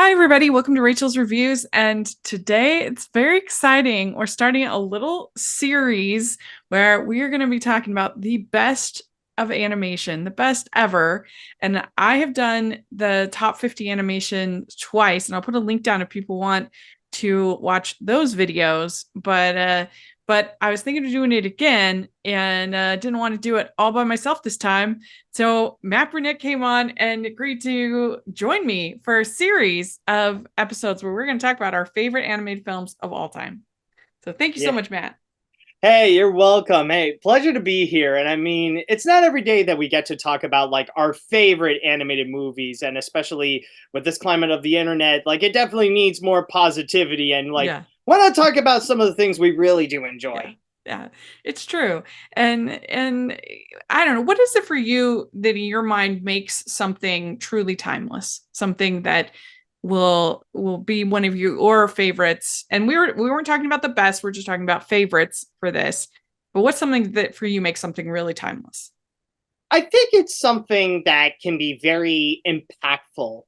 Hi, everybody. Welcome to Rachel's Reviews. And today it's very exciting. We're starting a little series where we are going to be talking about the best of animation, the best ever. And I have done the top 50 animation twice, and I'll put a link down if people want to watch those videos. But I was thinking of doing it again and didn't want to do it all by myself this time. So Mat Brunet came on and agreed to join me for a series of episodes where we're going to talk about our favorite animated films of all time. So thank you so Yeah. much, Matt. Hey, you're welcome. Hey, pleasure to be here. And I mean, it's not every day that we get to talk about like our favorite animated movies, and especially with this climate of the internet, like it definitely needs more positivity and like Yeah, why not talk about some of the things we really do yeah, enjoy? yeah. It's true. And I don't know, what is it for you that in your mind makes something truly timeless? Something that will be one of your favorites. And we weren't talking about the best, we're just talking about favorites for this. But what's something that for you makes something really timeless? I think it's something that can be very impactful,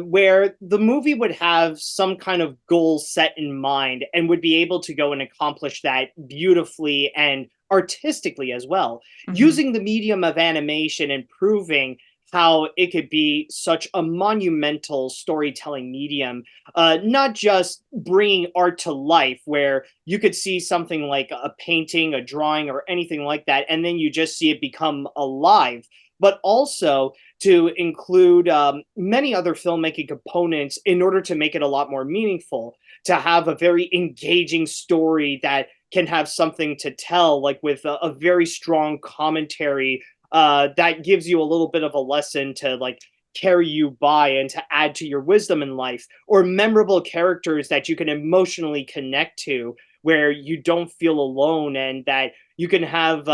where the movie would have some kind of goal set in mind and would be able to go and accomplish that beautifully and artistically as well, Hmm. using the medium of animation and proving how it could be such a monumental storytelling medium, not just bringing art to life where you could see something like a painting, a drawing, or anything like that, and then you just see it become alive, but also to include many other filmmaking components in order to make it a lot more meaningful, to have a very engaging story that can have something to tell, like with a very strong commentary that gives you a little bit of a lesson to like carry you by and to add to your wisdom in life, or memorable characters that you can emotionally connect to where you don't feel alone and that you can have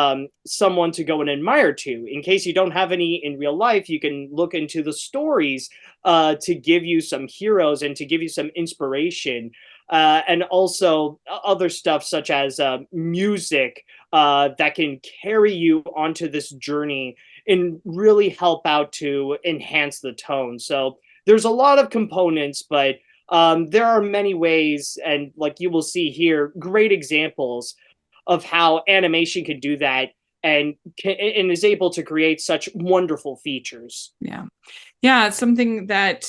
someone to go and admire to. In case you don't have any in real life, you can look into the stories to give you some heroes and to give you some inspiration. And also other stuff such as music that can carry you onto this journey and really help out to enhance the tone. So there's a lot of components, but there are many ways, and like you will see here, great examples of how animation can do that and is able to create such wonderful features. Yeah. Yeah, it's something that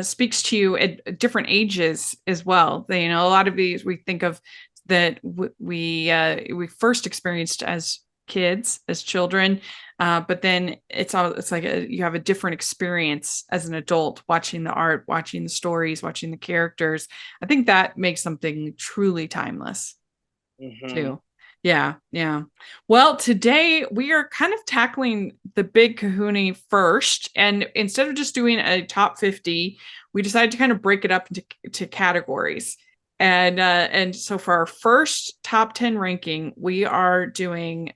speaks to you at different ages as well. A lot of these we think of that we first experienced as kids, as children, but then it's like you have a different experience as an adult watching the art, watching the stories, watching the characters. I think that makes something truly timeless Mm-hmm. too. Yeah, yeah. Well, today we are kind of tackling the big kahuna first. And instead of just doing a top 50, we decided to kind of break it up into categories. And so for our first top 10 ranking, we are doing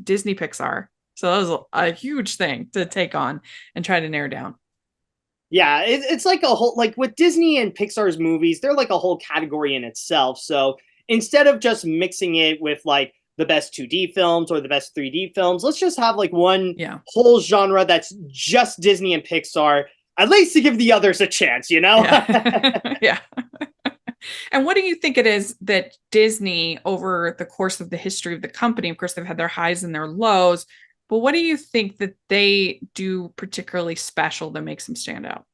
Disney Pixar. So that was a huge thing to take on and try to narrow down. Yeah, it's like a whole, like with Disney and Pixar's movies, they're like a whole category in itself. So instead of just mixing it with like the best 2D films or the best 3D films, let's just have like one Yeah. whole genre that's just Disney and Pixar, at least to give the others a chance, you know? Yeah. Yeah. And what do you think it is that Disney, over the course of the history of the company, of course, they've had their highs and their lows, but what do you think that they do particularly special that makes them stand out?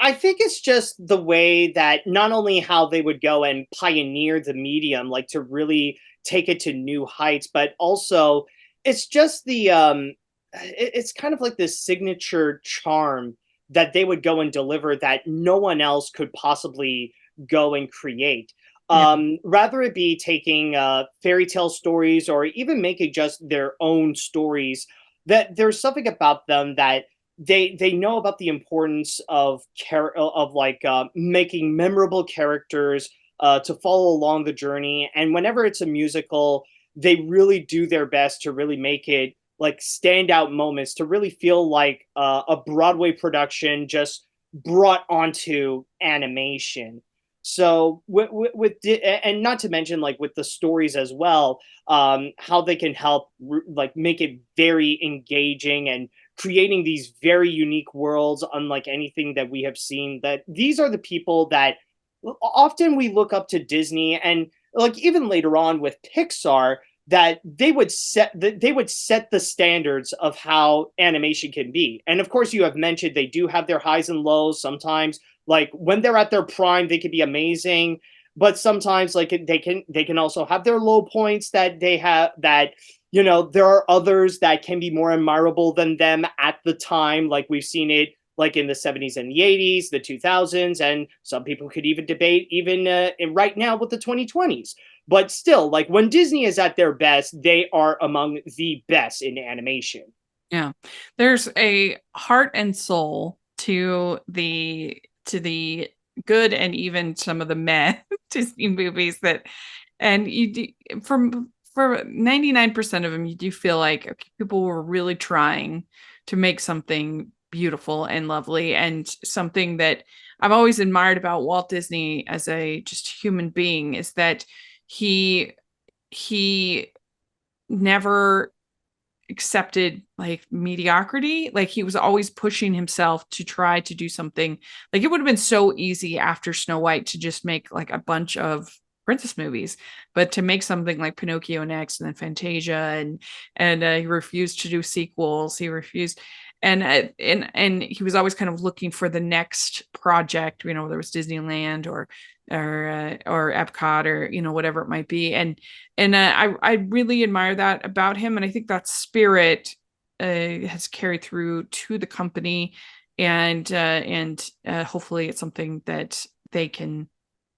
I think it's just the way that not only how they would go and pioneer the medium, like to really take it to new heights, but also it's just it's kind of like this signature charm that they would go and deliver that no one else could possibly go and create. Yeah. Rather it be taking fairy tale stories or even making just their own stories, that there's something about them that they know about the importance of making memorable characters to follow along the journey, and whenever it's a musical, they really do their best to really make it like standout moments, to really feel like a Broadway production just brought onto animation. So and not to mention like with the stories as well, how they can help like make it very engaging and creating these very unique worlds, unlike anything that we have seen. That these are the people that often we look up to Disney, and like even later on with Pixar, that they would set the standards of how animation can be. And of course, you have mentioned they do have their highs and lows. Sometimes, like when they're at their prime, they can be amazing, but sometimes like they can also have their low points that they have that there are others that can be more admirable than them at the time, like we've seen it like in the 70s and the 80s, the 2000s, and some people could even debate even right now with the 2020s. But still, like when Disney is at their best, they are among the best in animation. Yeah. There's a heart and soul to the good and even some of the meh Disney movies that and you do for 99% of them you do feel like okay, people were really trying to make something beautiful and lovely and something that I've always admired about Walt Disney as a just human being is that he he never accepted like mediocrity. Like he was always pushing himself to try to do something. Like it would have been so easy after Snow White to just make like a bunch of princess movies, but to make something like Pinocchio next and then Fantasia and he refused to do sequels. He refused and he was always kind of looking for the next project, you know, whether it was Disneyland or Epcot or you know whatever it might be, and I really admire that about him, and I think that spirit has carried through to the company, and hopefully it's something that they can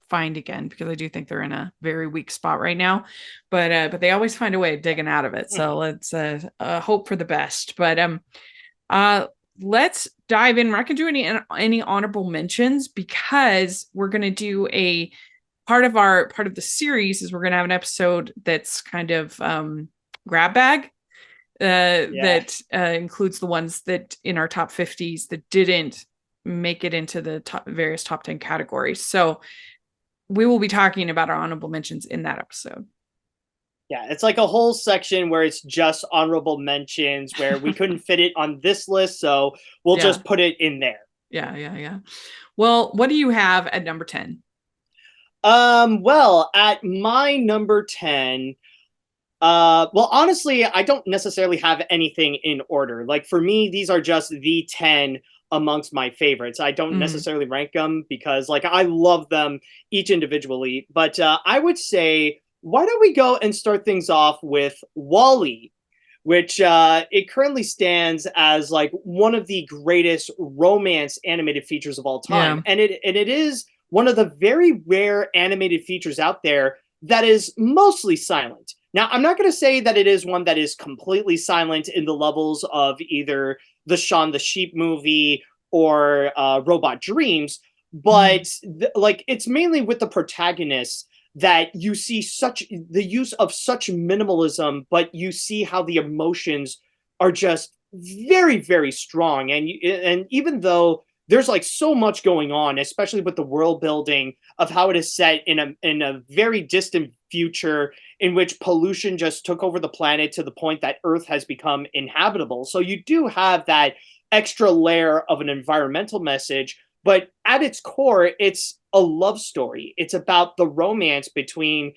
find again because I do think they're in a very weak spot right now, but they always find a way of digging out of it. So let's hope for the best. But uh, let's dive in. We're not going to do any honorable mentions because we're going to do a part of the series is we're going to have an episode that's kind of grab bag Yeah. that includes the ones that in our top 50s that didn't make it into the various top 10 categories. So we will be talking about our honorable mentions in that episode. Yeah, it's like a whole section where it's just honorable mentions where we couldn't fit it on this list, so we'll Yeah. just put it in there. Yeah. Well, what do you have at number 10? Well, at my number 10, well, honestly, I don't necessarily have anything in order. Like for me, these are just the 10 amongst my favorites. I don't Mm. necessarily rank them because like I love them each individually, but I would say why don't we go and start things off with Wall-E, which it currently stands as like one of the greatest romance animated features of all time, Yeah. and it is one of the very rare animated features out there that is mostly silent. Now, I'm not going to say that it is one that is completely silent in the levels of either the Shaun the Sheep movie or Robot Dreams, Mm. but like it's mainly with the protagonists that you see such the use of such minimalism, but you see how the emotions are just very, very strong. And even though there's like so much going on, especially with the world building of how it is set in a very distant future in which pollution just took over the planet to the point that Earth has become inhabitable. So you do have that extra layer of an environmental message, but at its core, it's a love story. It's about the romance between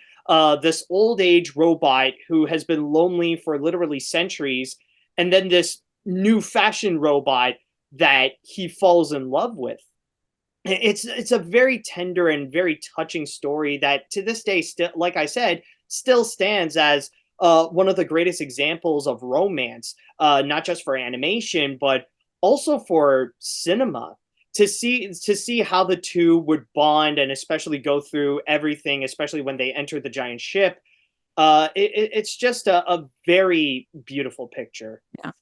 this old age robot who has been lonely for literally centuries, and then this new fashion robot that he falls in love with. It's a very tender and very touching story that to this day, still, like I said, still stands as one of the greatest examples of romance, not just for animation but also for cinema. To see how the two would bond and especially go through everything, especially when they enter the giant ship, it's just a very beautiful picture. Yeah.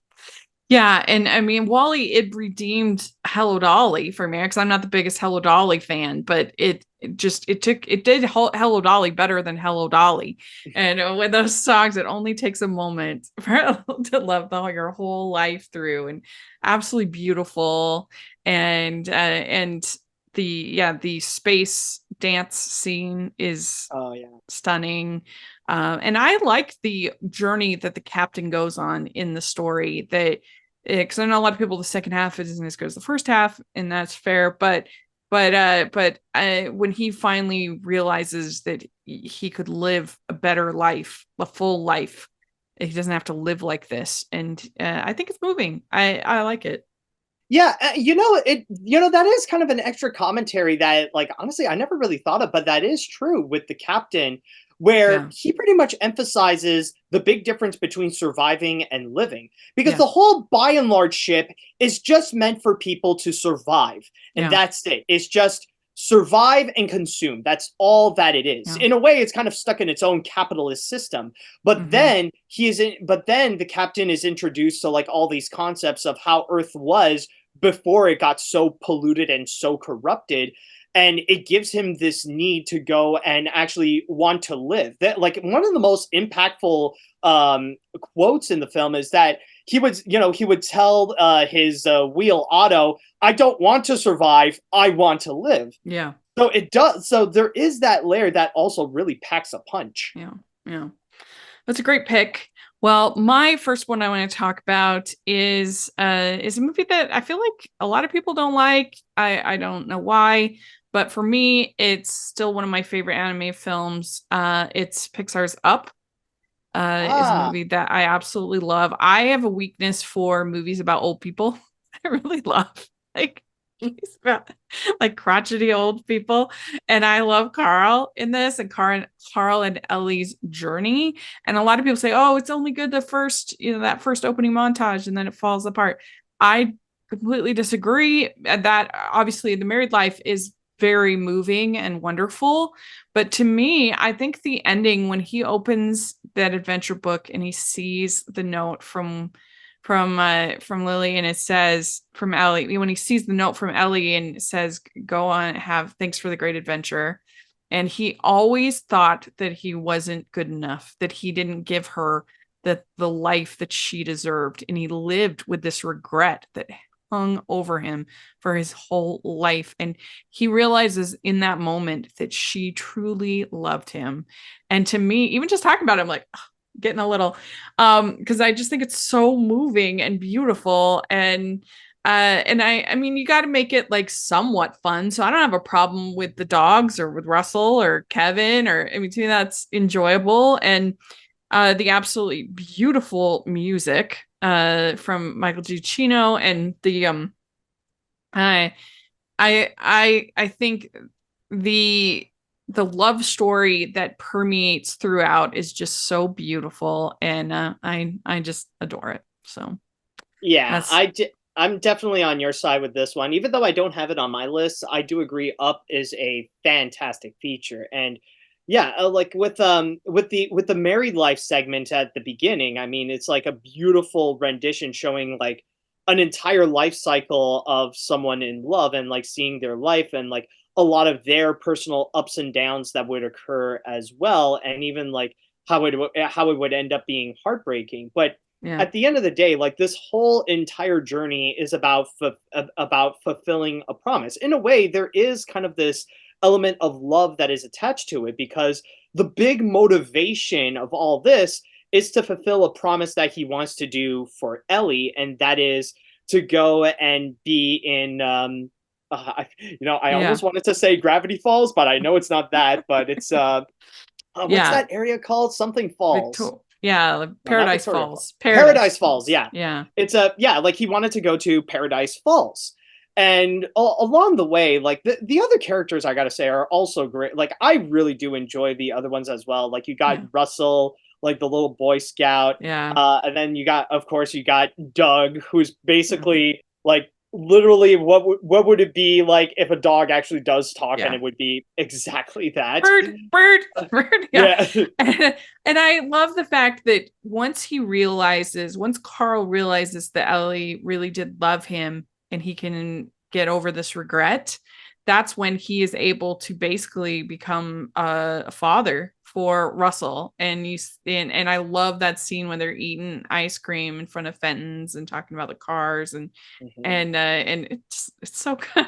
Yeah, and I mean, Wally, it redeemed Hello Dolly for me because I'm not the biggest Hello Dolly fan, but it did Hello Dolly better than Hello Dolly. And with those songs, it only takes a moment for your whole life through, and absolutely beautiful. And the space dance scene is Oh yeah. stunning. And I like the journey that the captain goes on in the story that because I know a lot of people the second half isn't as good as the first half, and that's fair. When he finally realizes that he could live a better life, a full life, he doesn't have to live like this, and I think it's moving. I like it. Yeah, that is kind of an extra commentary that, like, honestly, I never really thought of, but that is true with the captain, where Yeah, he pretty much emphasizes the big difference between surviving and living. Because yeah, the whole by and large ship is just meant for people to survive, and yeah, that's it. It's just survive and consume. That's all that it is. yeah. In a way, it's kind of stuck in its own capitalist system. But Mm-hmm. then but then the captain is introduced to like all these concepts of how Earth was before it got so polluted and so corrupted, and it gives him this need to go and actually want to live. That, like, one of the most impactful quotes in the film is that he would tell his wheel Otto, I don't want to survive, I want to live. Yeah, So there is that layer that also really packs a punch. yeah, yeah. That's a great pick. Well, my first one I want to talk about is a movie that I feel like a lot of people don't like. I don't know why, but for me, it's still one of my favorite anime films. It's Pixar's Up. Is a Ah. movie that I absolutely love. I have a weakness for movies about old people. I really love like movies about like crotchety old people. And I love Carl in this and Carl and Ellie's journey. And a lot of people say, oh, it's only good the first, that first opening montage and then it falls apart. I completely disagree. That obviously the married life is very moving and wonderful. But to me, I think the ending when he opens that adventure book and he sees the note from Lily and it says from Ellie, when he sees the note from Ellie and it says go on, have thanks for the great adventure, and he always thought that he wasn't good enough, that he didn't give her the life that she deserved, and he lived with this regret that hung over him for his whole life. And he realizes in that moment that she truly loved him. And to me, even just talking about it, I'm like, getting a little because I just think it's so moving and beautiful. And I mean you got to make it like somewhat fun, so I don't have a problem with the dogs or with Russell or Kevin, or I mean to me that's enjoyable. And the absolutely beautiful music from Michael Giacchino, and the I I think the the love story that permeates throughout is just so beautiful, and I just adore it. So Yeah, that's I'm definitely on your side with this one. Even though I don't have it on my list, I do agree Up is a fantastic feature. And yeah, like with the married life segment at the beginning, I mean, it's like a beautiful rendition showing like an entire life cycle of someone in love and like seeing their life and like a lot of their personal ups and downs that would occur as well, and even like how it would end up being heartbreaking. But yeah, at the end of the day, like this whole entire journey is about fulfilling a promise. In a way, there is kind of this element of love that is attached to it, because the big motivation of all this is to fulfill a promise that he wants to do for Ellie, and that is to go and be in I yeah, almost wanted to say Gravity Falls, but I know it's not that, but it's what's yeah. that area called? Something Falls. Yeah, like No, not Paradise Victoria Falls. Falls. Paradise Paradise Falls, Falls. yeah. Yeah, It's a yeah, like he wanted to go to Paradise Falls. And along the way, like the other characters I gotta say are also great. Like I really do enjoy the other ones as well. Like you got yeah, Russell, like the little Boy Scout, yeah. and then of course, you got Doug, who's Mhm. basically like literally what would it be like if a dog actually does talk, and Yeah. it would be exactly that. Bird, bird, bird. Yeah. Yeah. And I love the fact that once Carl realizes that Ellie really did love him and he can get over this regret, that's when he is able to basically become a father for Russell. And I love that scene when they're eating ice cream in front of Fenton's and talking about the cars, Mhm. and it's so good.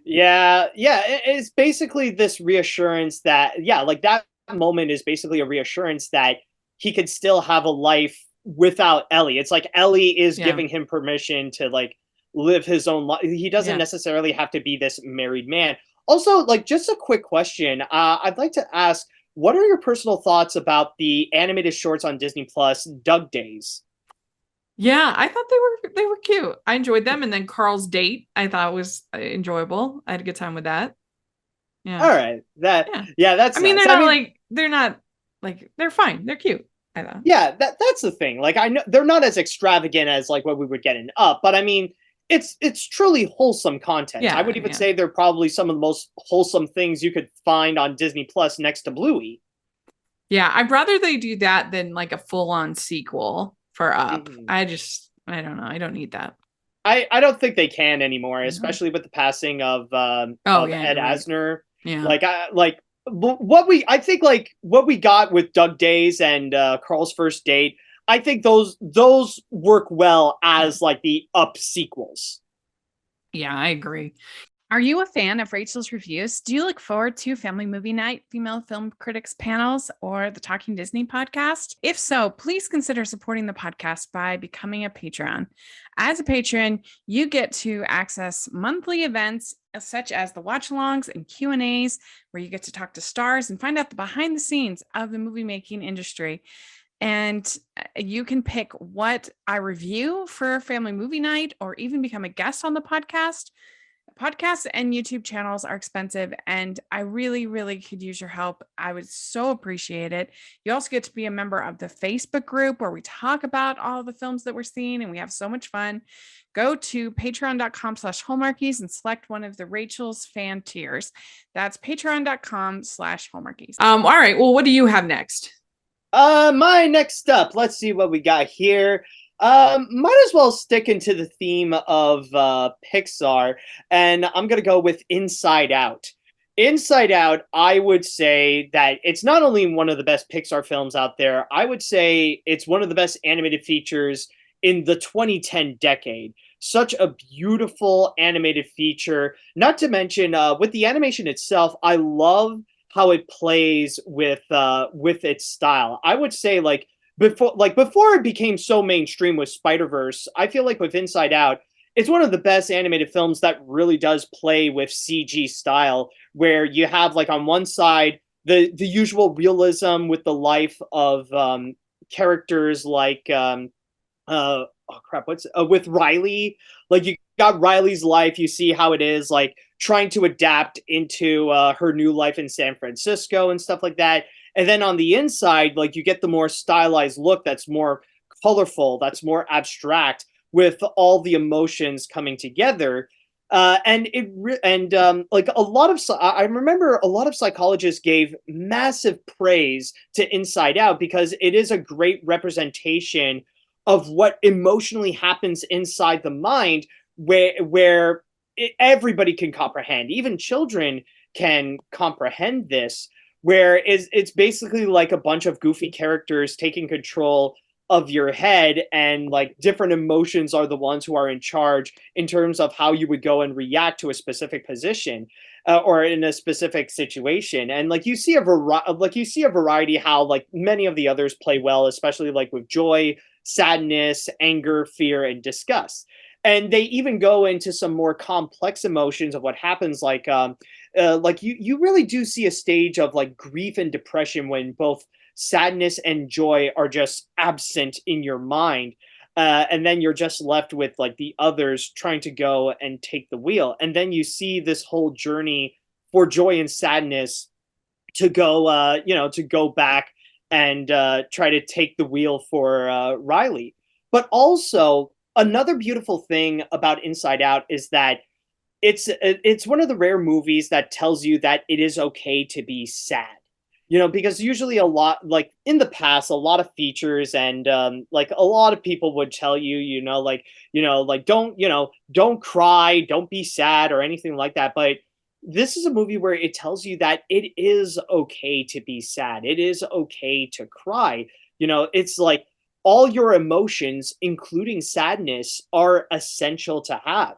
Yeah, yeah, it's basically this reassurance that, yeah, like that moment is basically a reassurance that he could still have a life without Ellie. It's like Ellie is Yeah. giving him permission to like live his own life. He doesn't Yeah. necessarily have to be this married man. Also, like just a quick question. I'd like to ask, what are your personal thoughts about the animated shorts on Disney Plus, Doug Days? Yeah, I thought they were cute. I enjoyed them. And then Carl's date, I thought was enjoyable. I had a good time with that. Yeah. All right, that Yeah. yeah, I that's mean, nice. I mean, they're not like they're fine. They're cute, I thought. yeah, that's the thing. Like I know they're not as extravagant as like what we would get in Up, but I mean, it's truly wholesome content. I Yeah, would even yeah. say they're probably some of the most wholesome things you could find on Disney Plus next to Bluey. Yeah, I'd rather they do that than like a full-on sequel for Up. Mhm. I don't know. I don't need that. I don't think they can anymore, No. especially with the passing Oh, of yeah, Ed you're right. Asner. Yeah. Like what we I think like what we got with Doug Days and Carl's first date. I think those work well Yeah. as like the Up sequels. Yeah, I agree. Are you a fan of Rachel's reviews? Do you look forward to Family Movie Night, Female Film Critics panels, or the Talking Disney podcast? If so, please consider supporting the podcast by becoming a Patreon. As a patron, you get to access monthly events such as the watch-alongs and Q&As, where you get to talk to stars and find out the behind the scenes of the movie making industry. And you can pick what I review for Family Movie Night or even become a guest on the podcast. Podcasts and YouTube channels are expensive, and I really, really could use your help. I would so appreciate it. You also get to be a member of the Facebook group where we talk about all the films that we're seeing, and we have so much fun. Go to patreon.com/hallmarkies and select one of the Rachel's fan tiers. That's patreon.com/hallmarkies. All right. Well, what do you have next? My next up, let's see what we got here. Might as well stick into the theme of Pixar, and I'm gonna go with Inside Out. Inside Out, I would say that it's not only one of the best Pixar films out there, I would say it's one of the best animated features in the 2010 decade. Such a beautiful animated feature. Not to mention, with the animation itself, I love how it plays with its style. I would say before it became so mainstream with Spider-Verse, I feel like with Inside Out, it's one of the best animated films that really does play with CG style, where you have like on one side the usual realism with the life of characters like oh crap, what's with Riley? Like you got Riley's life, you see how it is like trying to adapt into her new life in San Francisco and stuff like that. And then on the inside, like you get the more stylized look that's more colorful, that's more abstract, with all the emotions coming together. Like a lot of I remember a lot of psychologists gave massive praise to Inside Out because it is a great representation of what emotionally happens inside the mind, where everybody can comprehend, even children can comprehend this, where it's basically like a bunch of goofy characters taking control of your head, and like different emotions are the ones who are in charge in terms of how you would go and react to a specific position, or in a specific situation. And like you see a variety how like many of the others play well, especially like with joy, sadness, anger, fear, and disgust. And they even go into some more complex emotions of what happens, like you really do see a stage of like grief and depression when both sadness and joy are just absent in your mind. And then you're just left with like the others trying to go and take the wheel. And then you see this whole journey for joy and sadness to go, to go back and try to take the wheel for Riley. But also, another beautiful thing about Inside Out is that it's one of the rare movies that tells you that it is okay to be sad. Because usually a lot, like in the past, a lot of features and like a lot of people would tell you, like don't cry, don't be sad or anything like that. But this is a movie where it tells you that it is okay to be sad. It is okay to cry. It's like all your emotions, including sadness, are essential to have.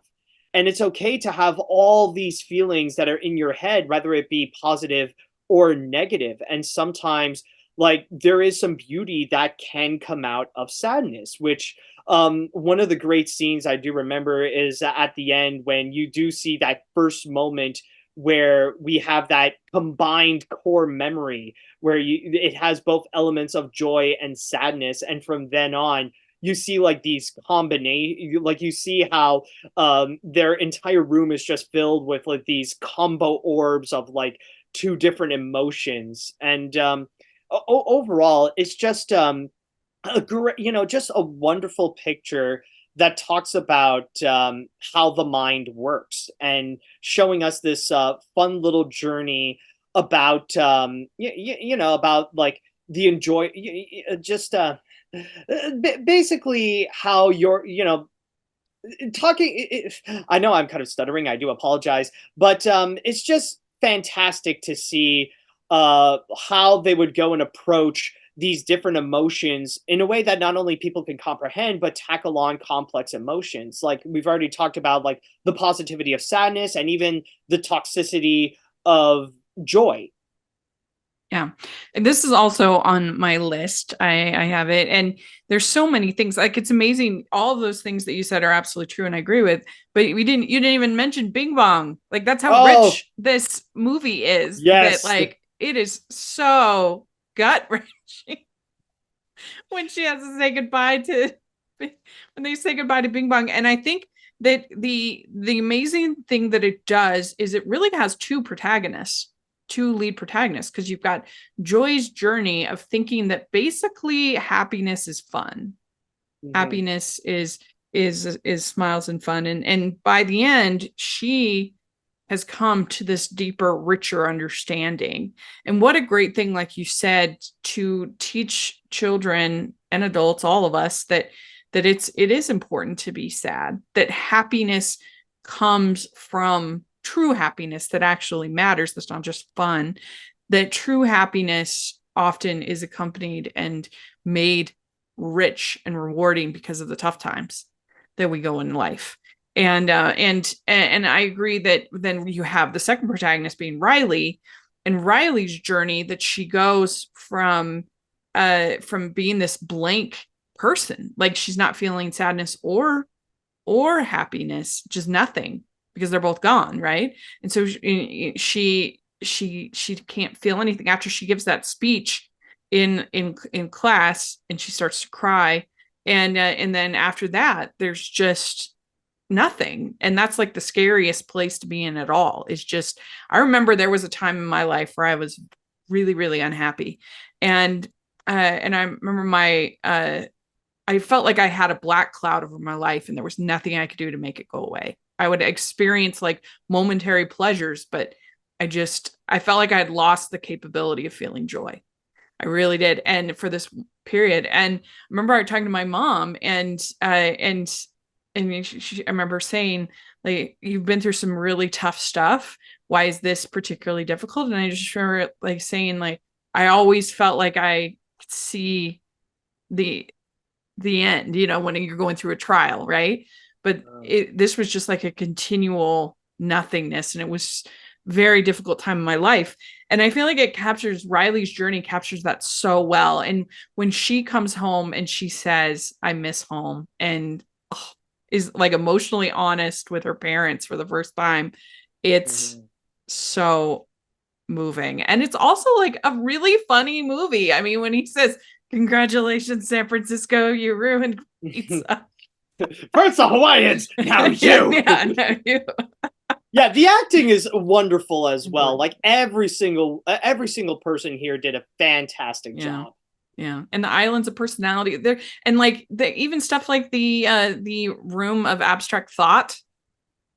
And it's okay to have all these feelings that are in your head, whether it be positive or negative. And sometimes like there is some beauty that can come out of sadness, which one of the great scenes I do remember is at the end when you do see that first moment where we have that combined core memory where it has both elements of joy and sadness, and from then on you see like these combination, like you see how their entire room is just filled with like these combo orbs of like two different emotions, and overall it's just a great, just a wonderful picture that talks about how the mind works and showing us this fun little journey about about like the enjoy just basically how you're talking. I know I'm kind of stuttering, I do apologize, but it's just fantastic to see how they would go and approach these different emotions in a way that not only people can comprehend but tackle on complex emotions, like we've already talked about, like the positivity of sadness and even the toxicity of joy. Yeah. And this is also on my list. I have it. And there's so many things. Like it's amazing. All of those things that you said are absolutely true and I agree with. But you didn't even mention Bing Bong. Like that's how Oh rich this movie is. That yes. like it is so gut wrenching when she has to say goodbye to when they say goodbye to Bing Bong. And I think that the amazing thing that it does is it really has two lead protagonists, because you've got Joy's journey of thinking that basically happiness is fun. Mhm. Happiness is smiles and fun. And by the end, she has come to this deeper, richer understanding. And what a great thing, like you said, to teach children and adults, all of us, that it is important to be sad, that happiness comes from true happiness that actually matters, that's not just fun, that true happiness often is accompanied and made rich and rewarding because of the tough times that we go in life. And I agree that then you have the second protagonist being Riley, and Riley's journey, that she goes from being this blank person, like she's not feeling sadness or happiness, just nothing, because they're both gone, right? And so she can't feel anything after she gives that speech in class, and she starts to cry, and then after that there's just nothing. And that's like the scariest place to be in at all. It's just, I remember there was a time in my life where I was really, really unhappy. And I remember I felt like I had a black cloud over my life and there was nothing I could do to make it go away. I would experience like momentary pleasures, but I felt like I had lost the capability of feeling joy. I really did. And for this period, and I remember I was talking to my mom, and I remember saying, like, you've been through some really tough stuff. Why is this particularly difficult? And I just remember like saying, like, I always felt like I could see the end, when you're going through a trial, right? But this was just like a continual nothingness, and it was very difficult time in my life. And I feel like Riley's journey captures that so well. And when she comes home and she says, I miss home, and is like emotionally honest with her parents for the first time, it's Mhm. so moving. And it's also like a really funny movie. I mean, when he says, congratulations, San Francisco, you ruined pizza. First the Hawaiians, now yeah, you. yeah, no, you. Yeah, the acting is wonderful as well. Word. Like every single person here did a fantastic Yeah. job. Yeah. And the islands of personality there, and like even stuff like the room of abstract thought,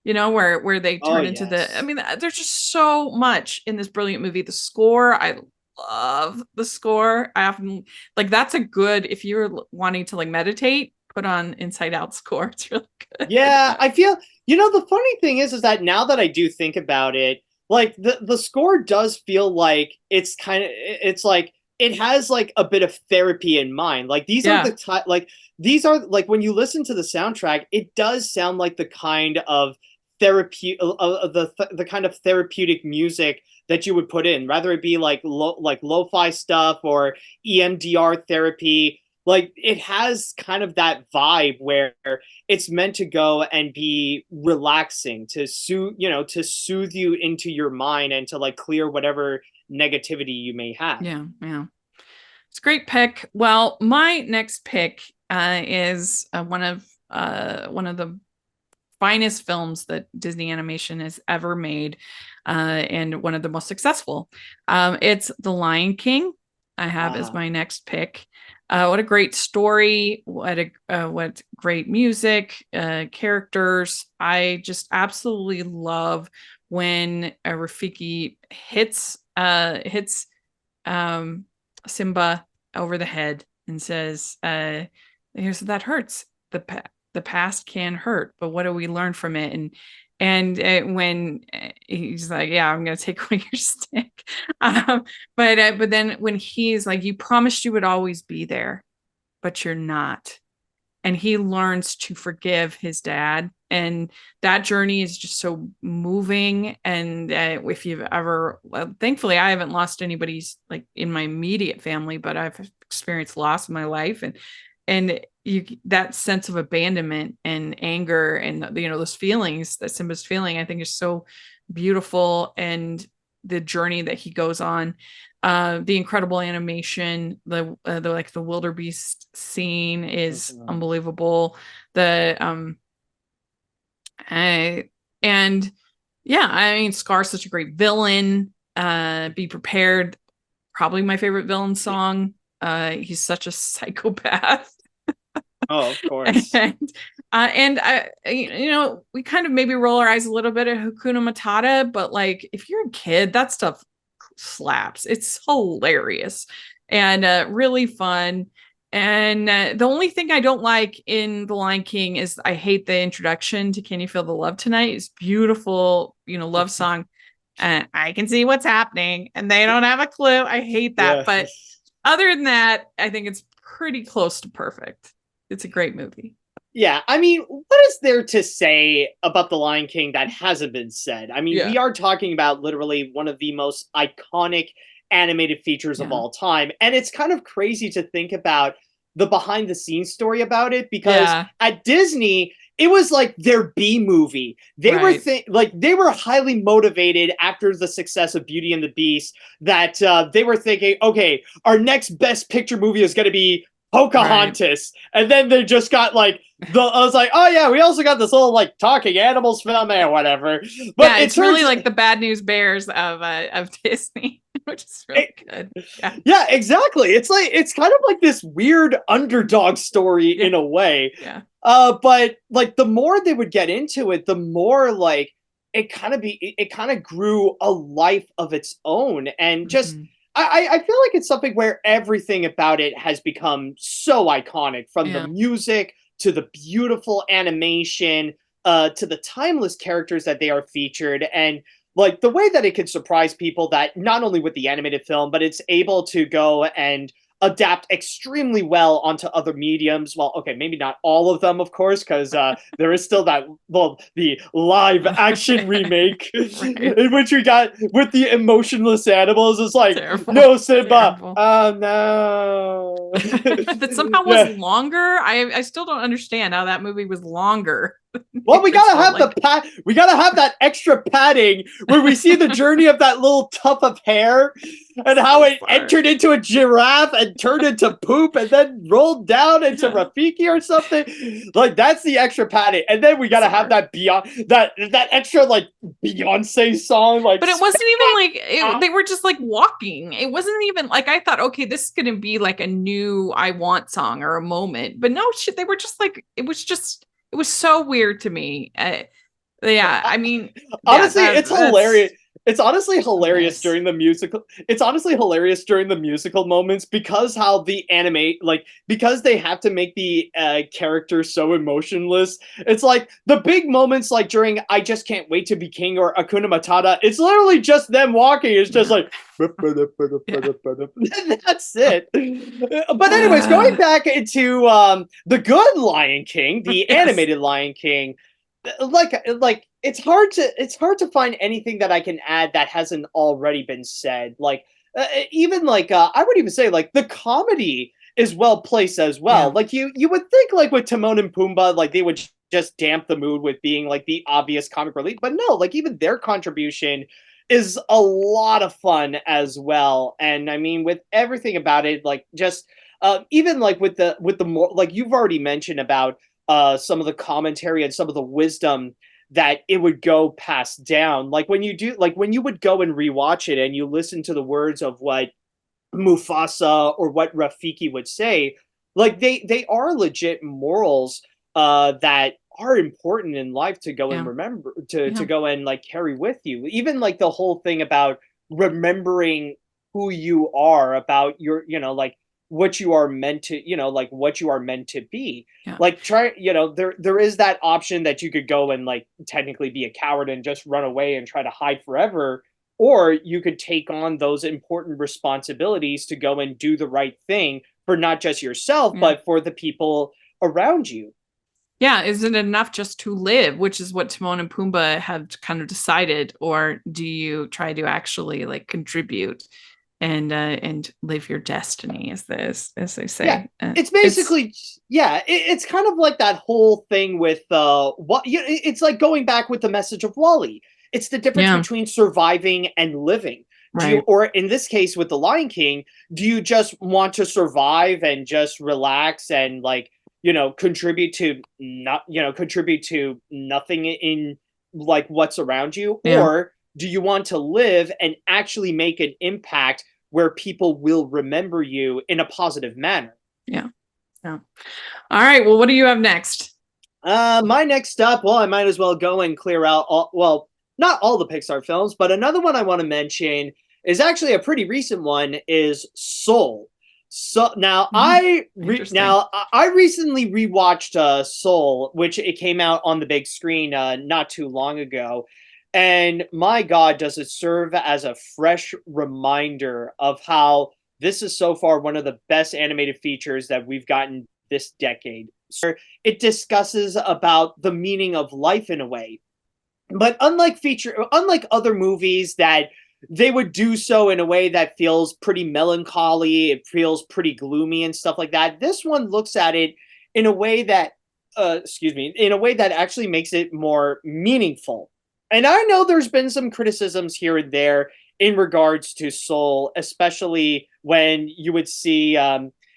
where they Oh turn into I yes. mean, there's just so much in this brilliant movie. The score, I love the score. I often, like, that's a good, if you're wanting to like meditate, put on Inside Out score. It's really good. Yeah, I feel, the funny thing is that now that I do think about it, like the score does feel like it's like it has like a bit of therapy in mind. Like Yeah. these are like when you listen to the soundtrack, it does sound like the kind of therapy the kind of therapeutic music that you would put in, rather it be like lo-fi stuff or EMDR therapy. Like it has kind of that vibe where it's meant to go and be relaxing to soothe you into your mind and to like clear whatever negativity you may have. Yeah, yeah. It's a great pick. Well, my next pick is one of the finest films that Disney Animation has ever made, and one of the most successful. It's The Lion King. I have as Ah, my next pick. What a great story! What great music, characters. I just absolutely love when Rafiki hits um, Simba over the head and says, "Here's that hurts. The past can hurt, but what do we learn from it?" And when he's like, "Yeah, I'm gonna take away your stick," but then when he's like, "You promised you would always be there, but you're not," and he learns to forgive his dad, and that journey is just so moving. And if you've ever, well, thankfully I haven't lost anybody's like in my immediate family, but I've experienced loss in my life, and you, that sense of abandonment and anger and those feelings that Simba's feeling, I think is so beautiful. And the journey that he goes on, the incredible animation, the like the wildebeest scene is mhm. unbelievable. The I, and yeah, I mean, Scar's such a great villain. Be prepared, probably my favorite villain song. He's such a psychopath. Oh, of course. and and I, we kind of maybe roll our eyes a little bit at Hakuna Matata, but like if you're a kid, that stuff slaps. It's hilarious and really fun. And the only thing I don't like in The Lion King is I hate the introduction to "Can You Feel the Love Tonight?" It's beautiful, love song. And I can see what's happening, and they don't have a clue. I hate that. Yeah. But other than that, I think it's pretty close to perfect. It's a great movie. Yeah, I mean, what is there to say about The Lion King that hasn't been said? I mean, Yeah. we are talking about literally one of the most iconic animated features of Yeah. all time. And it's kind of crazy to think about the behind the scenes story about it because Yeah. at Disney, it was like their B movie. Right. They were highly motivated after the success of Beauty and the Beast that they were thinking, okay, our next best picture movie is going to be Right. Pocahontas, and then they just got like I was like, oh yeah, we also got this little like talking animals film or whatever. But Yeah, it it's really turns, like the Bad News Bears of Disney, which is really it, good. Yeah. yeah, exactly. It's kind of like this weird underdog story Yeah. in a way. Yeah. But like the more they would get into it, the more like it kind of grew a life of its own, and just Hmm. I feel like it's something where everything about it has become so iconic, from the Yeah. music to the beautiful animation, to the timeless characters that they are featured, and like the way that it can surprise people, that not only with the animated film, but it's able to go and adapt extremely well onto other mediums. Well, okay, maybe not all of them, of course, because there is still that, well, the live action remake Right. in which we got with the emotionless animals. It's like, Terrible. no, Simba. Terrible. Oh no. That somehow was Yeah. longer. I still don't understand how that movie was longer than Well, the original. Like, we gotta have that extra padding where we see the journey of that little tuft of hair and how so it far. entered into a giraffe and turned into poop and then rolled down into Yeah. Rafiki or something. Like that's the extra padding, and then we gotta have Bizarre. that beyond that extra like Beyonce song like. But it wasn't even like they were just like walking. It wasn't even like I thought, okay, this is gonna be like a new "I Want" song or a moment. But no shit, they were just like it was so weird to me. Yeah, I mean, yeah, Honestly, it's that's hilarious. It's honestly a hilarious mess. during the musical. It's honestly hilarious during the musical moments because how the animate, like, because they have to make the characters so emotionless. It's like the big moments, like during "I Just Can't Wait to Be King" or "Akuna Matata." It's literally just them walking. It's just Yeah, like that's yeah. it. But anyways, going back into the good Lion King, the Yes. animated Lion King. like it's hard to find anything that I can add that hasn't already been said. Like even like I would even say like the comedy is well placed as well. Yeah. Like you would think like with Timon and Pumbaa, like they would just damp the mood with being like the obvious comic relief, but no, like even their contribution is a lot of fun as well. And I mean, with everything about it, like just even like with the more like you've already mentioned about some of the commentary and some of the wisdom that it would go passed down. Like when you would go and rewatch it and you listen to the words of what Mufasa or what Rafiki would say, like they are legit morals that are important in life to go and Yeah. remember to Yeah. go and like carry with you. Even like the whole thing about remembering who you are, about your, like what you are meant to, like what you are meant to be. Yeah. Like try, there is that option that you could go and like technically be a coward and just run away and try to hide forever, or you could take on those important responsibilities to go and do the right thing for not just yourself, Yeah. but for the people around you. Yeah, is it enough just to live, which is what Timon and Pumbaa have kind of decided, or do you try to actually like contribute and live your destiny, as they Yeah, say? it's It's basically, yeah, it's kind of like that whole thing with what it's like going back with the message of Wally. It's the difference yeah, between surviving and living. Do you, right, or in this case with the Lion King, do you just want to survive and just relax and like, contribute to nothing in like what's around you, yeah, or do you want to live and actually make an impact where people will remember you in a positive manner? yeah, yeah. All right. Well, what do you have next? My next up, well, I might as well go and clear out all, well, not all the Pixar films, but another one I want to mention is actually a pretty recent one, is Soul. So now Mm, interesting. I recently rewatched Soul, which it came out on the big screen not too long ago. And my God, does it serve as a fresh reminder of how this is so far one of the best animated features that we've gotten this decade. It discusses about the meaning of life in a way. But unlike other movies that they would do so in a way that feels pretty melancholy, it feels pretty gloomy and stuff like that. This one looks at it in a way that, in a way that actually makes it more meaningful. And I know there's been some criticisms here and there in regards to Soul, especially when you would see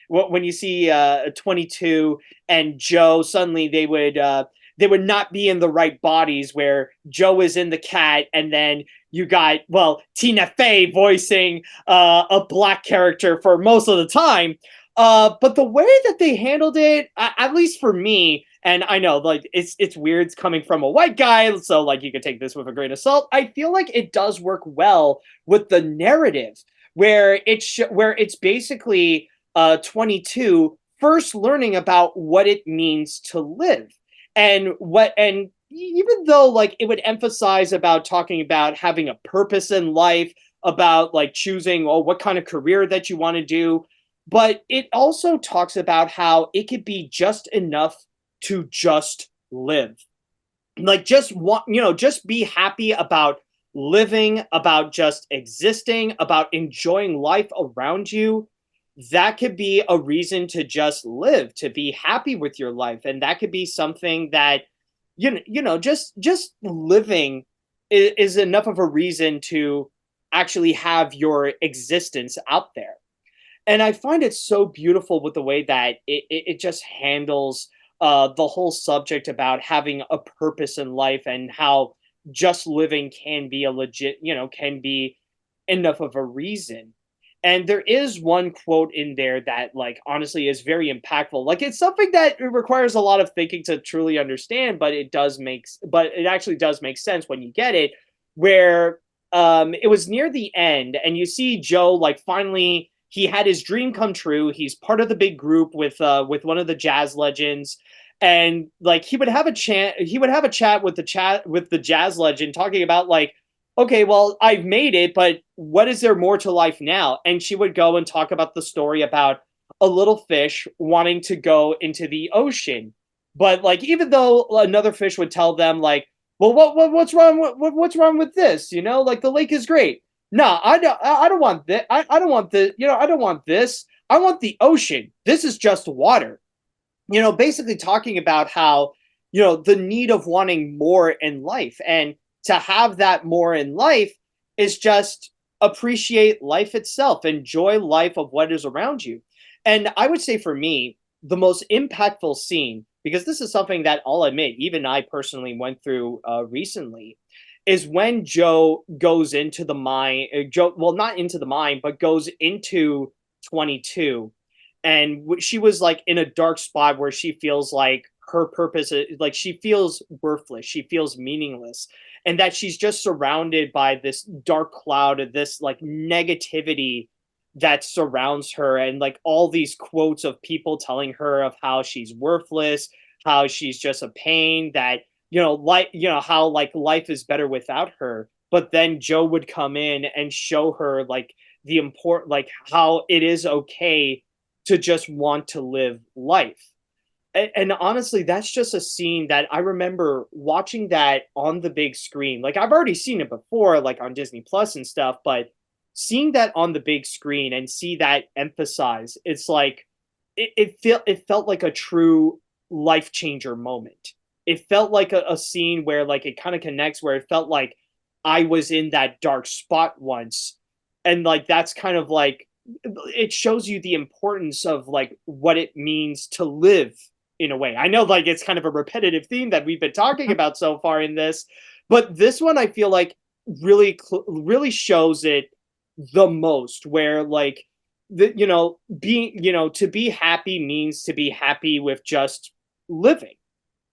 when you see 22 and Joe, suddenly they would not be in the right bodies, where Joe is in the cat and then you got, well, Tina Fey voicing a black character for most of the time. But the way that they handled it, at least for me, and I know like it's weird coming from a white guy, so like you could take this with a grain of salt. I feel like it does work well with the narrative, where it's basically 22 first learning about what it means to live, and even though like it would emphasize about talking about having a purpose in life, about like choosing, oh, what kind of career that you want to do, but it also talks about how it could be just enough to just live, like just want, just be happy about living, about just existing, about enjoying life around you. That could be a reason to just live, to be happy with your life, and that could be something that just living is enough of a reason to actually have your existence out there. And I find it so beautiful with the way that it just handles the whole subject about having a purpose in life, and how just living can be a legit, can be enough of a reason. And there is one quote in there that, like, honestly is very impactful. Like, it's something that it requires a lot of thinking to truly understand, but but it actually does make sense when you get it. Where it was near the end, and you see Joe, like, finally he had his dream come true. He's part of the big group with one of the jazz legends, and like he would have a chat with the jazz legend, talking about like, okay, well, I've made it, but what is there more to life now? And she would go and talk about the story about a little fish wanting to go into the ocean. But like, even though another fish would tell them like, well, what's wrong with this? You know, like the lake is great. No, I don't want this. I don't want the, you know, I don't want this. I want the ocean. This is just water. You know, basically talking about how, you know, the need of wanting more in life, and to have that more in life is just appreciate life itself, enjoy life of what is around you. And I would say for me, the most impactful scene, because this is something that I'll admit, even I personally went through recently, is when Joe goes into the mine. Joe, well, not into the mine, but goes into 22, and she was like in a dark spot where she feels like her purpose, like she feels worthless, she feels meaningless, and that she's just surrounded by this dark cloud of this like negativity that surrounds her, and like all these quotes of people telling her of how she's worthless, how she's just a pain, that, you know, like, you know, how like life is better without her. But then Joe would come in and show her like the important, like how it is okay to just want to live life. And honestly, that's just a scene that I remember watching that on the big screen. Like, I've already seen it before, like on Disney Plus and stuff, but seeing that on the big screen and see that emphasized, it's like it felt like a true life changer moment. It felt like a scene where like it kind of connects, where it felt like I was in that dark spot once. And like that's kind of like, it shows you the importance of like what it means to live in a way. I know like it's kind of a repetitive theme that we've been talking about so far in this, but this one I feel like really shows it the most, where like the, you know, being, you know, to be happy means to be happy with just living.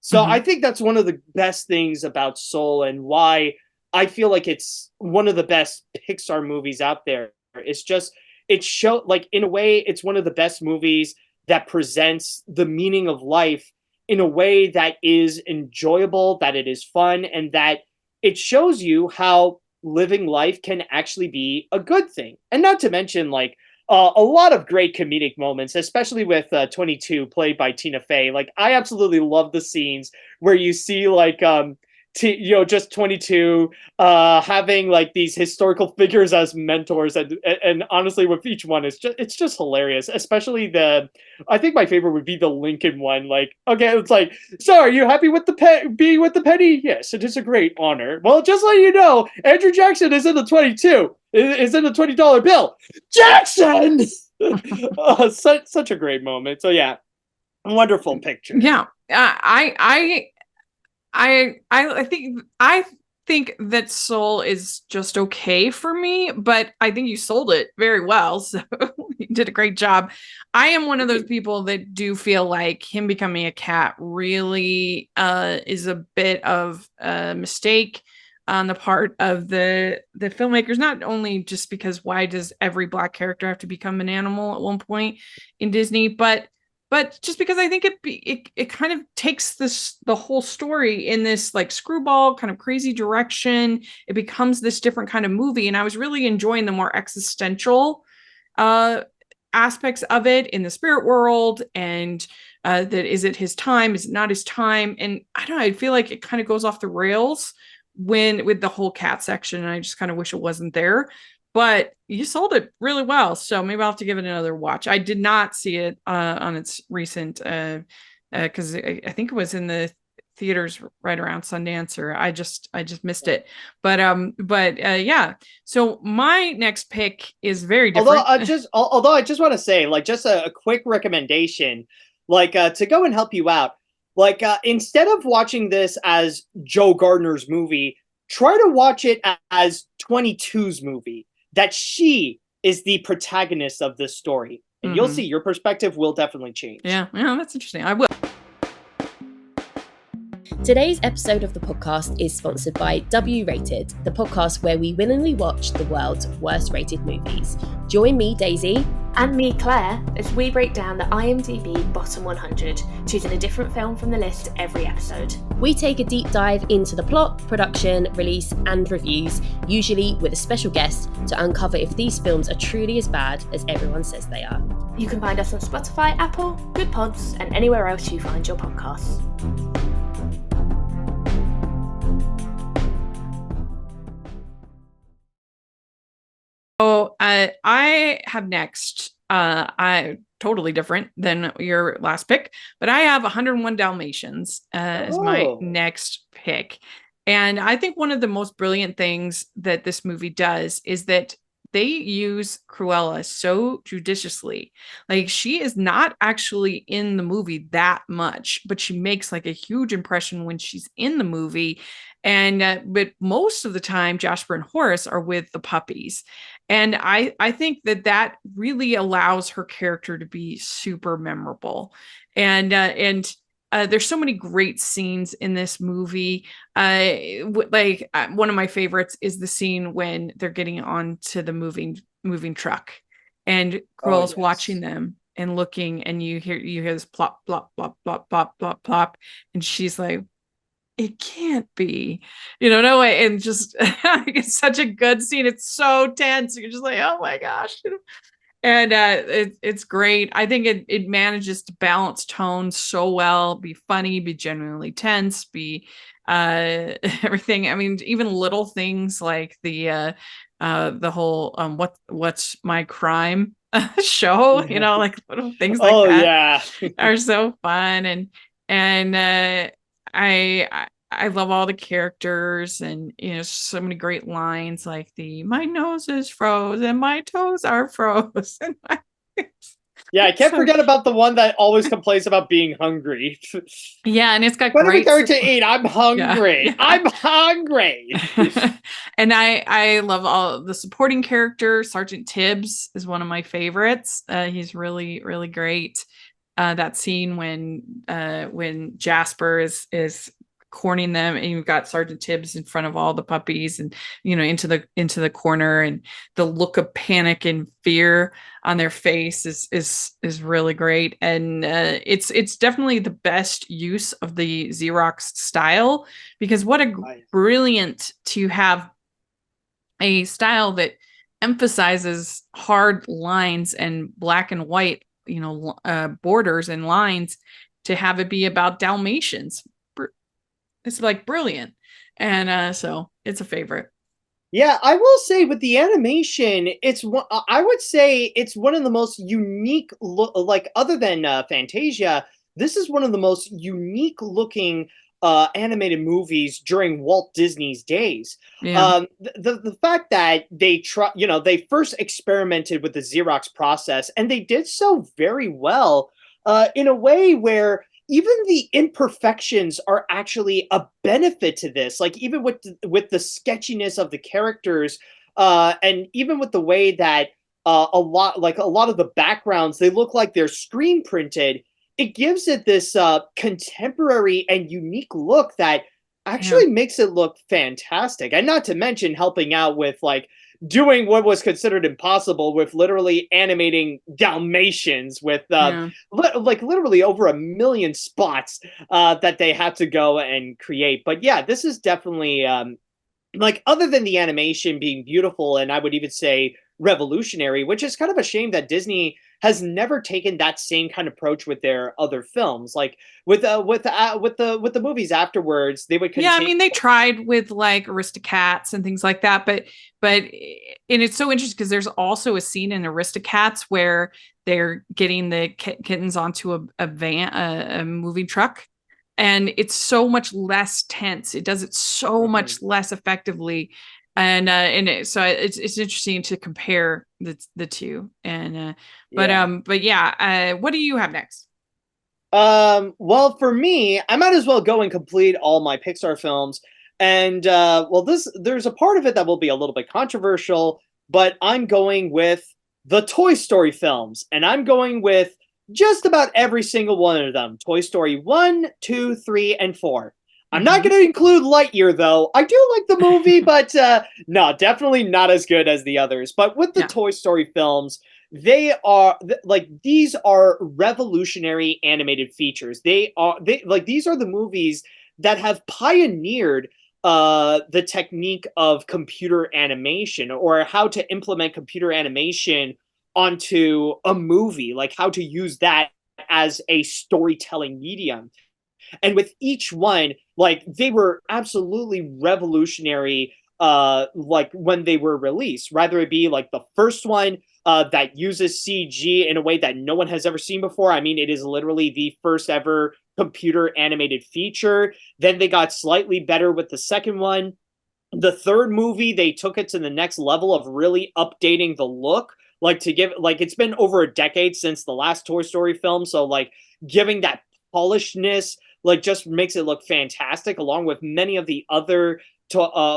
So I Mm-hmm. think that's one of the best things about Soul, and why I feel like it's one of the best Pixar movies out there. It's just, it show like in a way it's one of the best movies that presents the meaning of life in a way that is enjoyable, that it is fun, and that it shows you how living life can actually be a good thing. And not to mention like a lot of great comedic moments, especially with 22, played by Tina Fey. Like, I absolutely love the scenes where you see like you know, just 22 having like these historical figures as mentors, and honestly with each one it's just hilarious, especially the, I think my favorite would be the Lincoln one. Like, okay, it's like, so are you happy with the being with the penny? Yes, it is a great honor. Well, just let you know, Andrew Jackson is in the 22, is in the $20 bill. Jackson. Such a great moment. So yeah, wonderful picture. Yeah. I think that Soul is just okay for me, but I think you sold it very well. So you did a great job. I am one of Thank those you. people that do feel like him becoming a cat really is a bit of a mistake on the part of the filmmakers, not only just because why does every black character have to become an animal at one point in Disney, but just because I think it kind of takes this the whole story in this like screwball kind of crazy direction. It becomes this different kind of movie, and I was really enjoying the more existential uh aspects of it in the spirit world, and that is it his time, is it not his time, and I don't know, I feel like it kind of goes off the rails when with the whole cat section, and I just kind of wish it wasn't there, but you sold it really well. So maybe I'll have to give it another watch. I did not see it on its recent because I think it was in the theaters right around Sundance, or I just missed it. But yeah. So my next pick is very different. Although I just want to say, like, just a quick recommendation, like, to go and help you out. Like, instead of watching this as Joe Gardner's movie, try to watch it as 22's movie. That she is the protagonist of this story, and you'll Mm-hmm. see your perspective will definitely change. Yeah, yeah, that's interesting. I will. Today's episode of the podcast is sponsored by W Rated, the podcast where we willingly watch the world's worst rated movies. Join me, Daisy. And me, Claire, as we break down the IMDb Bottom 100, choosing a different film from the list every episode. We take a deep dive into the plot, production, release, and reviews, usually with a special guest, to uncover if these films are truly as bad as everyone says they are. You can find us on Spotify, Apple, Good Pods, and anywhere else you find your podcasts. So I have next, I totally different than your last pick, but I have 101 Dalmatians as my next pick. And I think one of the most brilliant things that this movie does is that they use Cruella so judiciously. Like, she is not actually in the movie that much, but she makes like a huge impression when she's in the movie. And but most of the time, Jasper and Horace are with the puppies, and I think that really allows her character to be super memorable. And there's so many great scenes in this movie. One of my favorites is the scene when they're getting onto the moving truck, and Cruella's watching them and looking, and you hear this plop plop plop plop plop plop plop, and she's like, it can't be, no way. And just it's such a good scene. It's so tense. You're just like, oh my gosh. And it's great. I think it manages to balance tone so well, be funny, be genuinely tense, be everything. I mean, even little things like the whole what's my crime show, like little things like that are so fun. And I love all the characters, and so many great lines like my nose is frozen, my toes are frozen. Yeah, I can't forget about the one that always complains about being hungry. Yeah, and it's got when great. When are we going to eat? I'm hungry. Yeah. I'm hungry. And I love all the supporting characters. Sergeant Tibbs is one of my favorites. He's really, really great. That scene when Jasper is corning them, and you've got Sergeant Tibbs in front of all the puppies, and into the corner, and the look of panic and fear on their face is really great. And it's definitely the best use of the Xerox style, because what a brilliant to have a style that emphasizes hard lines and black and white borders and lines, to have it be about Dalmatians. It's like brilliant. And so it's a favorite. Yeah, I will say with the animation, I would say it's one of the most unique other than Fantasia, this is one of the most unique looking animated movies during Walt Disney's days. Yeah. The fact that they they first experimented with the Xerox process, and they did so very well in a way where even the imperfections are actually a benefit to this. Like, even with the sketchiness of the characters, and even with the way that a lot of the backgrounds, they look like they're screen printed, it gives it this contemporary and unique look that actually makes it look fantastic. And not to mention helping out with doing what was considered impossible, with literally animating Dalmatians with literally over 1 million spots that they had to go and create. But yeah, this is definitely other than the animation being beautiful, and I would even say revolutionary, which is kind of a shame that Disney has never taken that same kind of approach with their other films. Like with the movies afterwards, they would I mean, they tried with like Aristocats and things like that, but and it's so interesting because there's also a scene in Aristocats where they're getting the kittens onto a moving truck, and it's so much less tense. It does it so much less effectively. So it's interesting to compare the two. But yeah, what do you have next? Well, for me, I might as well go and complete all my Pixar films. And there's a part of it that will be a little bit controversial, but I'm going with the Toy Story films, and I'm going with just about every single one of them. Toy Story 1, 2, 3, and 4. I'm not going to include Lightyear, though. I do like the movie, but no, definitely not as good as the others. But with the Yeah. Toy Story films, they are like these are revolutionary animated features. These are the movies that have pioneered the technique of computer animation, or how to implement computer animation onto a movie, like how to use that as a storytelling medium. And with each one, like they were absolutely revolutionary like when they were released, rather it be like the first one that uses CG in a way that no one has ever seen before. I mean, it is literally the first ever computer animated feature. Then they got slightly better with the second one. The third movie, they took it to the next level of really updating the look, like to give, like, it's been over a decade since the last Toy Story film, so like giving that polishedness like just makes it look fantastic, along with many of the other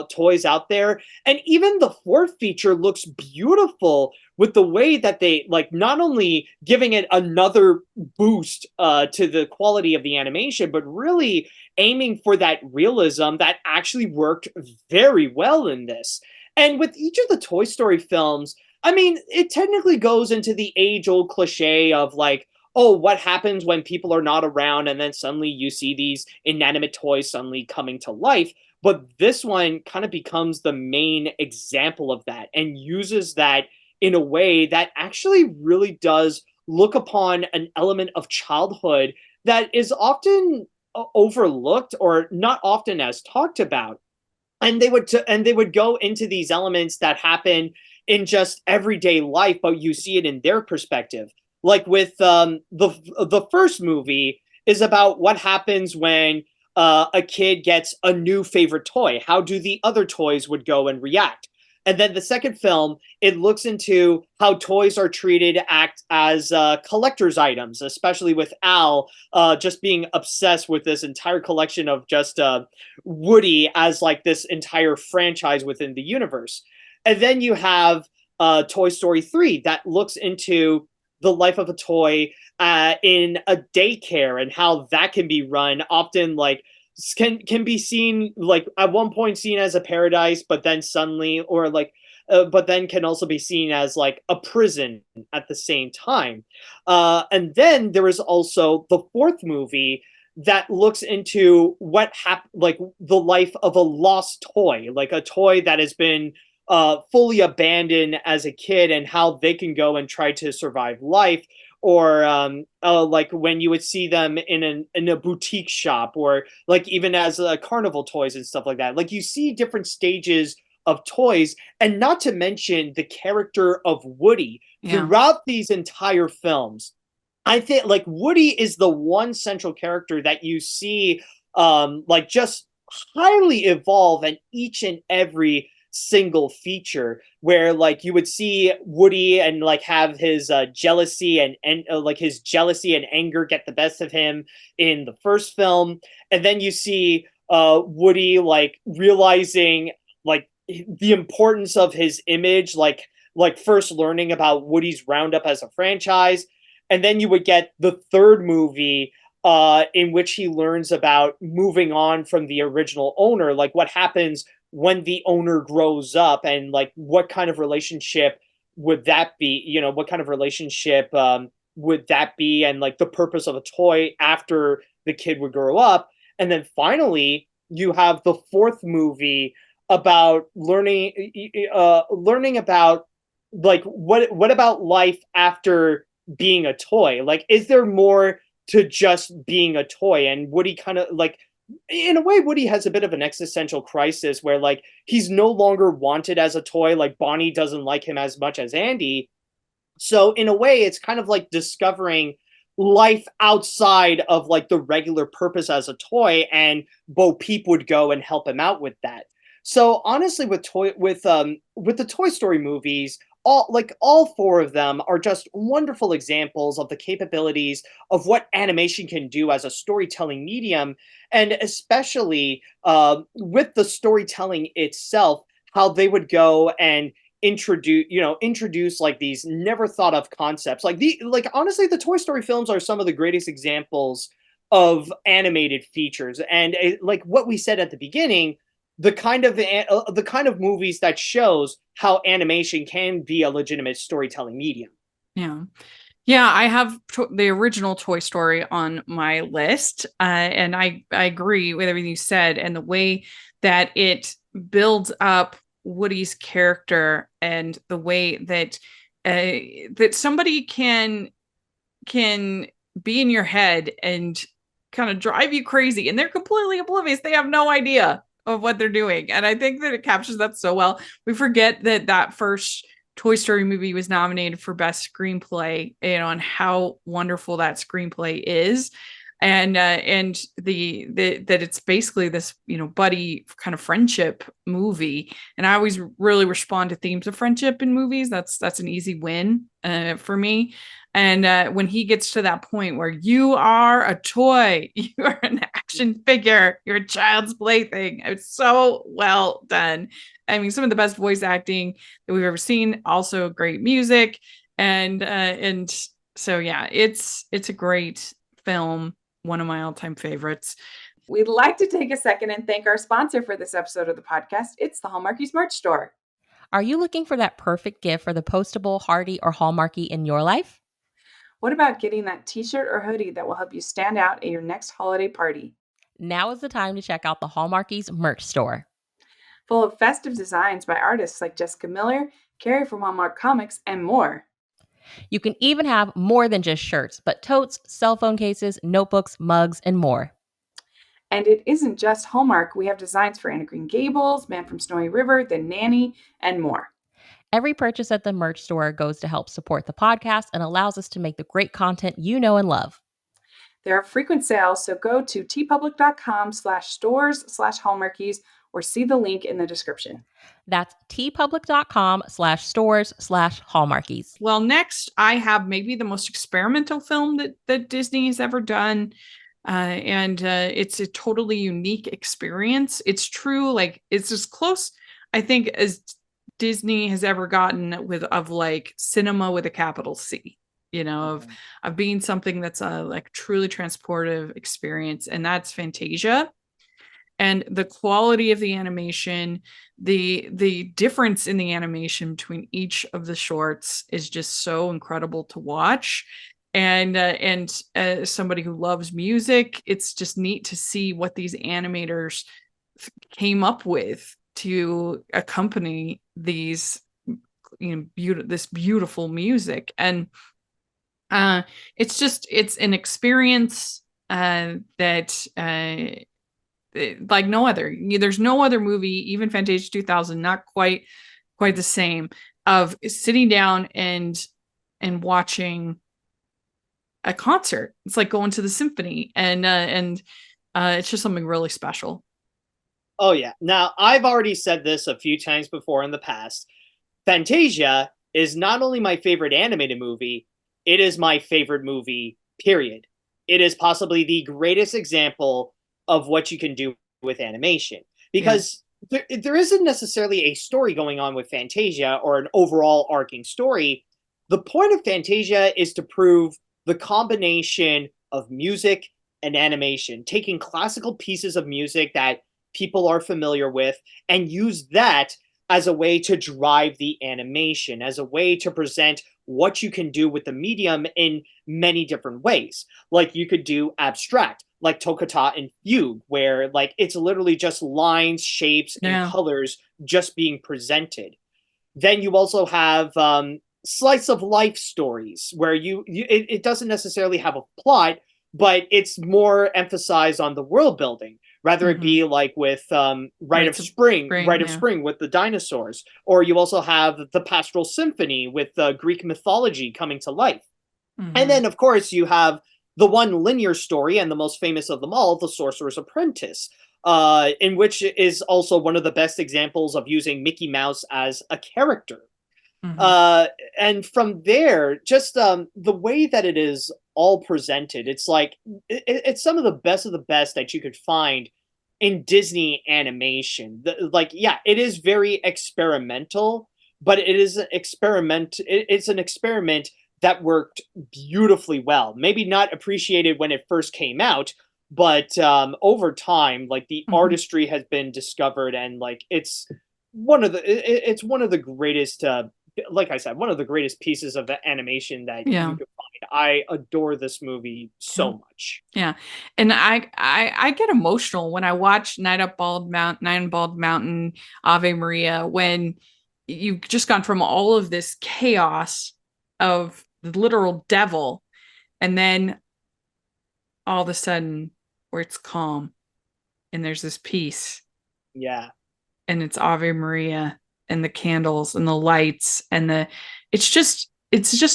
toys out there. And even the fourth feature looks beautiful with the way that they like not only giving it another boost to the quality of the animation, but really aiming for that realism that actually worked very well in this. And with each of the Toy Story films, I mean, it technically goes into the age old cliche of like, oh, what happens when people are not around and then suddenly you see these inanimate toys suddenly coming to life. But this one kind of becomes the main example of that and uses that in a way that actually really does look upon an element of childhood that is often overlooked or not often as talked about. And they would go into these elements that happen in just everyday life, but you see it in their perspective. Like with the first movie is about what happens when a kid gets a new favorite toy. How do the other toys would go and react? And then the second film, it looks into how toys are treated act as collector's items, especially with Al just being obsessed with this entire collection of just Woody as like this entire franchise within the universe. And then you have Toy Story 3 that looks into the life of a toy in a daycare and how that can be run, often like can be seen like at one point seen as a paradise, but then suddenly, or like but then can also be seen as like a prison at the same time. And then there is also the fourth movie that looks into what happened, like the life of a lost toy, like a toy that has been fully abandoned as a kid, and how they can go and try to survive life. Or like when you would see them in a boutique shop, or like even as carnival toys and stuff like that. Like you see different stages of toys, and not to mention the character of Woody throughout these entire films. I think like Woody is the one central character that you see like just highly evolve in each and every single feature, where like you would see Woody and like have his jealousy and like his jealousy and anger get the best of him in the first film, and then you see Woody like realizing like the importance of his image, like first learning about Woody's Roundup as a franchise. And then you would get the third movie in which he learns about moving on from the original owner, like what happens when the owner grows up, and like what kind of relationship would that be, you know, what kind of relationship would that be, and like the purpose of a toy after the kid would grow up. And then finally you have the fourth movie about learning about like what about life after being a toy. Like, is there more to just being a toy? And Woody kind of like, in a way, Woody has a bit of an existential crisis where like he's no longer wanted as a toy. Like Bonnie doesn't like him as much as Andy. So in a way, it's kind of like discovering life outside of like the regular purpose as a toy, and Bo Peep would go and help him out with that. So honestly, with the Toy Story movies, all four of them are just wonderful examples of the capabilities of what animation can do as a storytelling medium, and especially with the storytelling itself, how they would go and introduce like these never thought of concepts. Like honestly, the Toy Story films are some of the greatest examples of animated features. And like what we said at the beginning, the kind of movies that shows how animation can be a legitimate storytelling medium. Yeah. Yeah, I have the original Toy Story on my list, and I agree with everything you said, and the way that it builds up Woody's character, and the way that that somebody can be in your head and kind of drive you crazy, and they're completely oblivious. They have no idea of what they're doing, and I think that it captures that so well. We forget that that first Toy Story movie was nominated for best screenplay, and how wonderful that screenplay is, and the that it's basically this buddy kind of friendship movie. And I always really respond to themes of friendship in movies. That's an easy win for me. And when he gets to that point where you are a toy, you are an action figure, you're a child's plaything, it's so well done. I mean, some of the best voice acting that we've ever seen. Also, great music, and so yeah, it's a great film. One of my all-time favorites. We'd like to take a second and thank our sponsor for this episode of the podcast. It's the Hallmarkies merch store. Are you looking for that perfect gift for the postable, hardy, or Hallmarky in your life? What about getting that t-shirt or hoodie that will help you stand out at your next holiday party? Now is the time to check out the Hallmarkies merch store. Full of festive designs by artists like Jessica Miller, Carrie from Hallmark Comics, and more. You can even have more than just shirts, but totes, cell phone cases, notebooks, mugs, and more. And it isn't just Hallmark. We have designs for Anna Green Gables, Man from Snowy River, The Nanny, and more. Every purchase at the merch store goes to help support the podcast and allows us to make the great content you know and love. There are frequent sales, so go to tpublic.com/stores/Hallmarkies or see the link in the description. That's tpublic.com/stores/Hallmarkies. Well, next I have maybe the most experimental film that Disney has ever done. And it's a totally unique experience. It's true, like it's as close, I think, as Disney has ever gotten of like cinema with a capital C, of being something that's a like truly transportive experience, and that's Fantasia. And the quality of the animation, the difference in the animation between each of the shorts is just so incredible to watch. And as somebody who loves music, it's just neat to see what these animators came up with to accompany these, this beautiful music. And it's an experience that like no other. There's no other movie, even Fantasia 2000, not quite the same, of sitting down and watching a concert. It's like going to the symphony, and it's just something really special. Oh yeah. Now, I've already said this a few times before in the past. Fantasia is not only my favorite animated movie, it is my favorite movie, period. It is possibly the greatest example of what you can do with animation, because there isn't necessarily a story going on with Fantasia or an overall arcing story. The point of Fantasia is to prove the combination of music and animation, taking classical pieces of music that people are familiar with and use that as a way to drive the animation, as a way to present what you can do with the medium in many different ways. Like you could do abstract, like Toccata and Fugue, where like it's literally just lines, shapes, and colors just being presented. Then you also have slice of life stories where it doesn't necessarily have a plot, but it's more emphasized on the world building. Rather it be like with Rite of Spring with the dinosaurs. Or you also have the Pastoral Symphony with Greek mythology coming to life. And then, of course, you have the one linear story, and the most famous of them all, The Sorcerer's Apprentice, in which is also one of the best examples of using Mickey Mouse as a character. And from there, just the way that it is all presented, it's like it's some of the best that you could find in Disney animation. It is very experimental, but it is an experiment. It's an experiment that worked beautifully well. Maybe not appreciated when it first came out, but over time, like the artistry has been discovered, and like it's it's one of the greatest. Like I said, one of the greatest pieces of animation that Yeah. you could find. I adore this movie so much. Yeah. And I get emotional when I watch Night on Bald Mountain, Ave Maria, when you've just gone from all of this chaos of the literal devil, and then all of a sudden where it's calm and there's this peace, Yeah. and it's Ave Maria and the candles and the lights and it's just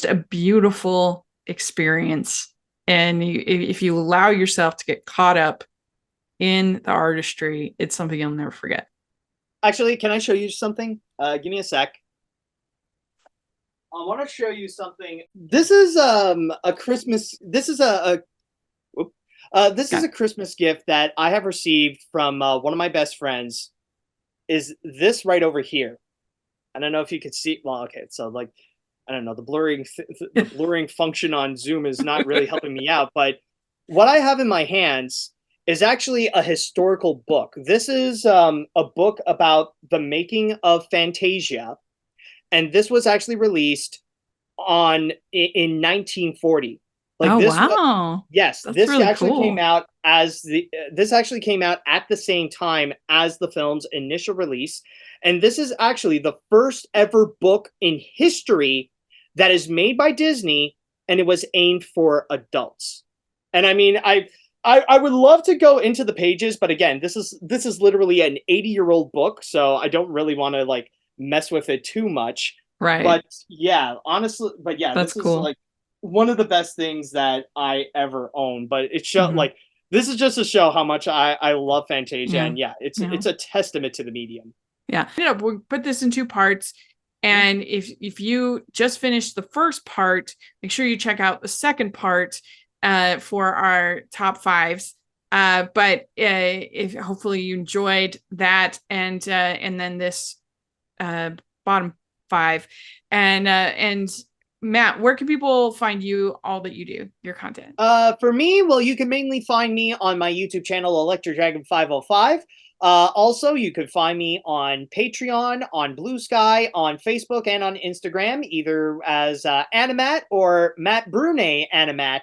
a beautiful experience. And if you allow yourself to get caught up in the artistry, it's something you'll never forget. Actually, can I show you something? Give me a sec. I want to show you something. This is a Christmas. This is this is a Christmas gift that I have received from one of my best friends. Is this right over here? I don't know if you could see. Well, okay, so like, I don't know, the blurring function on Zoom is not really helping me out. But what I have in my hands is actually a historical book. This is a book about the making of Fantasia, and this was actually released in 1940. Like, oh this wow. Yes, That's this really actually cool. came out as this actually came out at the same time as the film's initial release, and this is actually the first ever book in history that is made by Disney, and it was aimed for adults. And I mean, I would love to go into the pages, but again, this is literally an 80-year-old book, so I don't really want to like mess with it too much. Right. But yeah, honestly, That's this cool. is like one of the best things that I ever own. But it show like this is just to show how much I love Fantasia, and yeah, it's a testament to the medium. Yeah. We'll put this in two parts. And if you just finished the first part, make sure you check out the second part for our top fives. But if hopefully you enjoyed that, and then this bottom five, and Matt, where can people find you, all that you do, your content? For me, well, you can mainly find me on my YouTube channel, Electro Dragon 505. Also, you could find me on Patreon, on Blue Sky, on Facebook, and on Instagram, either as Animat or Mat Brunet Animat.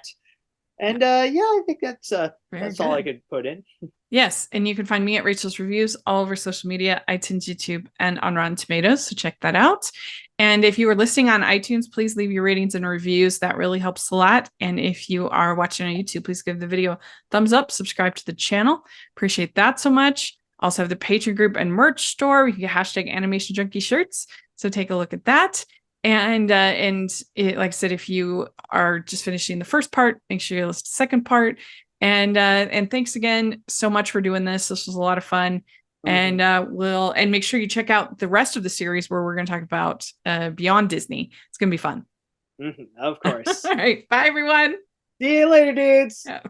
And yeah, I think that's all I could put in. Yes, and you can find me at Rachel's Reviews all over social media, iTunes, YouTube, and on Rotten Tomatoes, so check that out. And if you are listening on iTunes, please leave your ratings and reviews. That really helps a lot. And if you are watching on YouTube, please give the video a thumbs up, subscribe to the channel. Appreciate that so much. Also have the Patreon group and merch store. We can get hashtag Animation Junkie shirts, so take a look at that. And like I said, if you are just finishing the first part, make sure you listen to the second part. And thanks again so much for doing this. This was a lot of fun. And make sure you check out the rest of the series where we're going to talk about Beyond Disney. It's going to be fun. Of course. All right. Bye, everyone. See you later, dudes. Yeah.